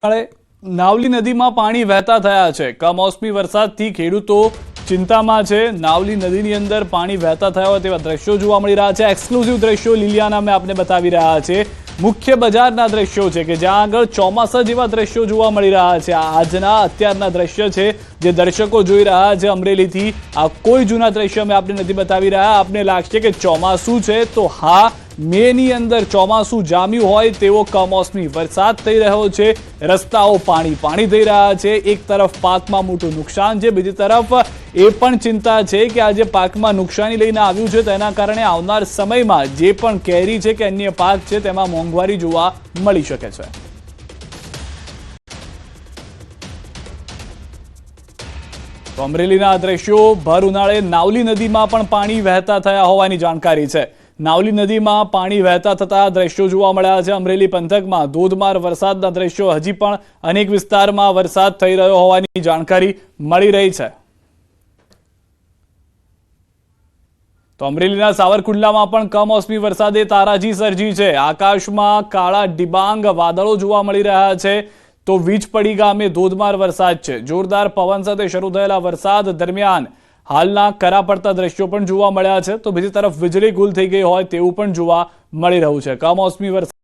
નાવલી નદીમાં પાણી વહેતા થયા છે। કમોસમી વરસાદથી ખેડૂતો ચિંતામાં છે। નાવલી નદીની અંદર પાણી વહેતા થયા હોય તેવા દ્રશ્યો જોવા મળી રહ્યા છે। એક્સક્લુઝિવ દ્રશ્યો લીલિયાના મેં આપને બતાવી રહ્યા છે। મુખ્ય બજારના દ્રશ્યો છે કે જ્યાં આગળ ચોમાસા જેવા દ્રશ્યો જોવા મળી રહ્યા છે। આજના અત્યારના દ્રશ્ય છે જે દર્શકો જોઈ રહ્યા છે અમરેલીથી। આ કોઈ જૂના દ્રશ્ય મેં આપને નથી બતાવી રહ્યા। આપને લાગશે કે ચોમાસું છે તો હા, મેની અંદર ચોમાસું જામ્યું હોય તેવો કમોસમી વરસાદ થઈ રહ્યો છે। રસ્તાઓ પાણી પાણી થઈ રહ્યા છે। એક તરફ પાકમાં મોટું નુકસાન છે, બીજી તરફ એ પણ ચિંતા છે કે આજે પાકમાં નુકસાની લઈને આવ્યું છે તેના કારણે આવનાર સમયમાં જે પણ કેરી છે કે અન્ય પાક છે તેમાં મોંઘવારી જોવા મળી શકે છે। તો અમરેલીના દ્રશ્યો ભર ઉનાળે નાવલી નદીમાં પણ પાણી વહેતા થયા હોવાની જાણકારી છે। નાવલી નદીમાં પાણી વહેતા થતા દ્રશ્યો જોવા મળ્યા છે। અમરેલી પંથકમાં ધોધમાર વરસાદના દ્રશ્યો હજી પણ અનેક વિસ્તારમાં વરસાદ થઈ રહ્યો હોવાની જાણકારી મળી રહી છે। તો અમરેલીના સાવરકુંડલામાં પણ કમોસમી વરસાદે તારાજી સર્જી છે। આકાશમાં કાળા ડિબાંગ વાદળો જોવા મળી રહ્યા છે। તો વીજપડી ગામે ધોધમાર વરસાદ છે। જોરદાર પવન સાથે શરૂ થયેલા વરસાદ દરમિયાન હાલના કરા પડતા દ્રશ્યો પણ જોવા મળ્યા છે। તો બીજી તરફ વીજળી ગુલ થઈ ગઈ હોય તેવું પણ જોવા મળી રહ્યું છે। કમોસમી વરસાદ